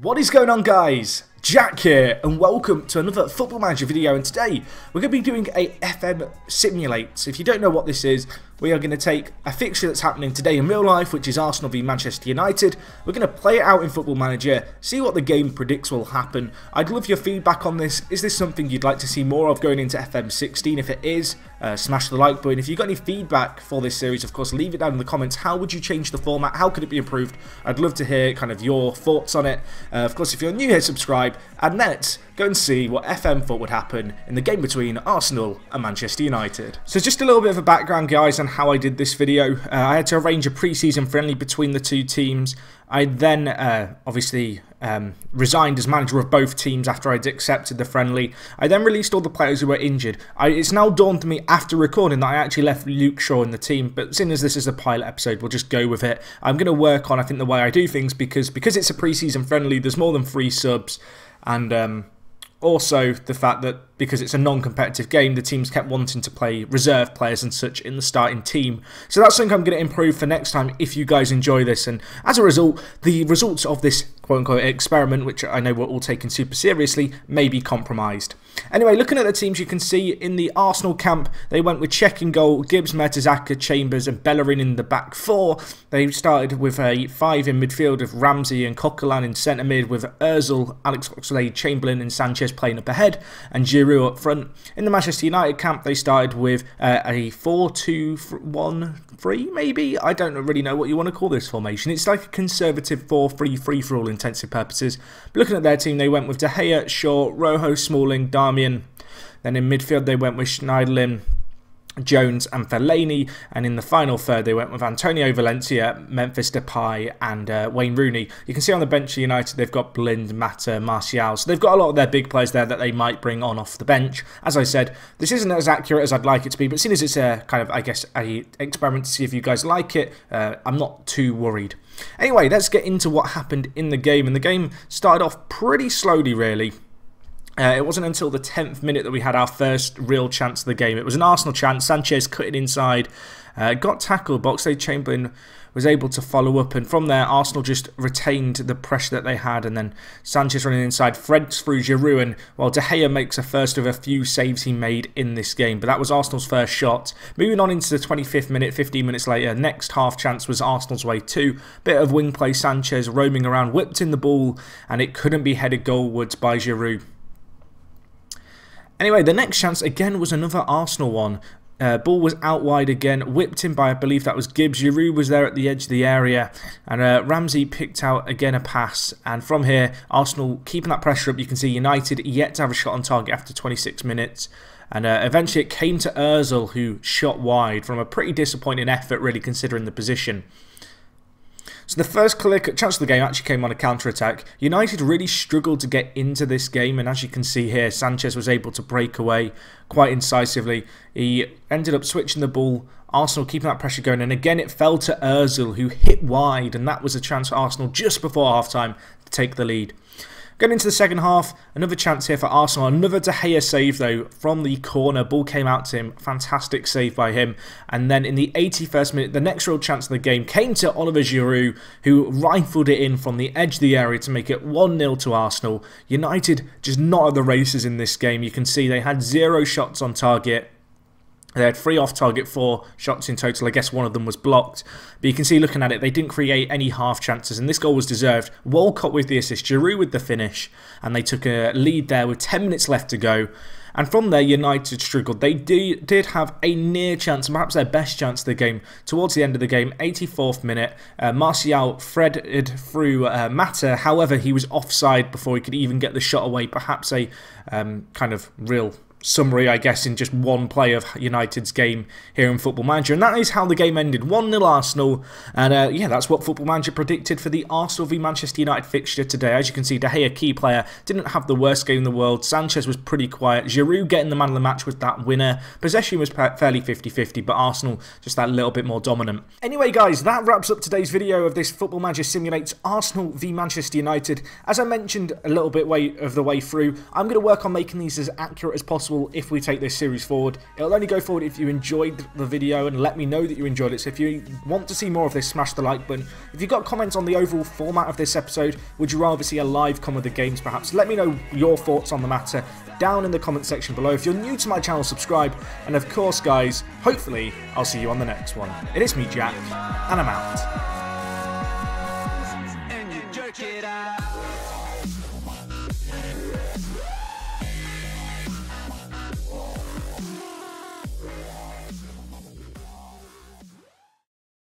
What is going on, guys? Jack here, and welcome to another Football Manager video. And today we're going to be doing a FM Simulate. So if you don't know what this is, we are going to take a fixture that's happening today in real life, which is Arsenal v Manchester United. We're going to play it out in Football Manager, see what the game predicts will happen. I'd love your feedback on this. Is this something you'd like to see more of going into FM 16? If it is, smash the like button. If you've got any feedback for this series, of course, leave it down in the comments. How would you change the format? How could it be improved? I'd love to hear kind of your thoughts on it. Of course, if you're new here, subscribe. And let's go and see what FM thought would happen in the game between Arsenal and Manchester United. So just a little bit of a background, guys, on how I did this video. I had to arrange a pre-season friendly between the two teams. I then obviously resigned as manager of both teams after I'd accepted the friendly. I then released all the players who were injured. It's now dawned to me after recording that I actually left Luke Shaw in the team, but seeing as this is a pilot episode, we'll just go with it. I'm going to work on, I think, the way I do things because it's a pre-season friendly, there's more than 3 subs, and also the fact that because it's a non-competitive game, the teams kept wanting to play reserve players and such in the starting team. So that's something I'm going to improve for next time if you guys enjoy this. And as a result, the results of this quote-unquote experiment, which I know we're all taking super seriously, may be compromised. Anyway, looking at the teams, you can see in the Arsenal camp, they went with Cech in goal, Gibbs, Mertesacker, Chambers and Bellerin in the back 4. They started with a 5 in midfield of Ramsey and Coquelin in centre mid, with Ozil, Alex Oxlade-Chamberlain and Sanchez playing up ahead, and Giroud up front. In the Manchester United camp, they started with a 4-2-1-3, maybe? I don't really know what you want to call this formation. It's like a conservative 4-3-3 for all intensive purposes. But looking at their team, they went with De Gea, Shaw, Rojo, Smalling, Darmian. Then in midfield, they went with Schneiderlin, Jones and Fellaini, and in the final third they went with Antonio Valencia, Memphis Depay and Wayne Rooney. You can see on the bench of United they've got Blind, Mata, Martial, so they've got a lot of their big players there that they might bring on off the bench. As I said, this isn't as accurate as I'd like it to be, but seeing as it's a kind of, I guess, a experiment to see if you guys like it, I'm not too worried. Anyway, let's get into what happened in the game, and the game started off pretty slowly, really. It wasn't until the 10th minute that we had our first real chance of the game. It was an Arsenal chance. Sanchez cut it inside, got tackled. Oxlade-Chamberlain was able to follow up, and from there Arsenal just retained the pressure that they had, and then Sanchez running inside, threads through Giroud, and while De Gea makes a first of a few saves he made in this game, but that was Arsenal's first shot. Moving on into the 25th minute, 15 minutes later, next half chance was Arsenal's way too. Bit of wing play, Sanchez roaming around, whipped in the ball, and it couldn't be headed goalwards by Giroud. Anyway, the next chance again was another Arsenal one. Ball was out wide again, whipped in by, I believe that was Gibbs. Giroud was there at the edge of the area, and Ramsey picked out again a pass. And from here, Arsenal keeping that pressure up. You can see United yet to have a shot on target after 26 minutes. And eventually it came to Ozil, who shot wide from a pretty disappointing effort, really, considering the position. So the first clear chance of the game actually came on a counter-attack. United really struggled to get into this game, and as you can see here, Sanchez was able to break away quite incisively. He ended up switching the ball, Arsenal keeping that pressure going, and again it fell to Ozil, who hit wide, and that was a chance for Arsenal just before half-time to take the lead. Going into the second half, another chance here for Arsenal. Another De Gea save, though, from the corner. Ball came out to him. Fantastic save by him. And then in the 81st minute, the next real chance of the game came to Oliver Giroud, who rifled it in from the edge of the area to make it 1-0 to Arsenal. United just not at the races in this game. You can see they had 0 shots on target. They had 3 off-target, 4 shots in total. I guess one of them was blocked. But you can see, looking at it, they didn't create any half chances, and this goal was deserved. Walcott with the assist, Giroud with the finish, and they took a lead there with 10 minutes left to go. And from there, United struggled. They did have a near chance, perhaps their best chance of the game, towards the end of the game, 84th minute. Martial threaded through Mata. However, he was offside before he could even get the shot away. Perhaps a kind of real summary, I guess, in just one play of United's game here in Football Manager, and that is how the game ended. 1-0 Arsenal, and yeah, that's what Football Manager predicted for the Arsenal v Manchester United fixture today. As you can see, De Gea, key player, didn't have the worst game in the world. Sanchez was pretty quiet. Giroud getting the man of the match with that winner. Possession was fairly 50-50, but Arsenal just that little bit more dominant. Anyway, guys, that wraps up today's video of this Football Manager Simulates Arsenal v Manchester United. As I mentioned a little bit of the way through, I'm going to work on making these as accurate as possible possible if we take this series forward. It'll only go forward if you enjoyed the video and let me know that you enjoyed it. So if you want to see more of this, smash the like button. If you've got comments on the overall format of this episode, would you rather see a live Come of the Games perhaps? Let me know your thoughts on the matter down in the comment section below. If you're new to my channel, subscribe. And of course, guys, hopefully I'll see you on the next one. It is me, Jack, and I'm out.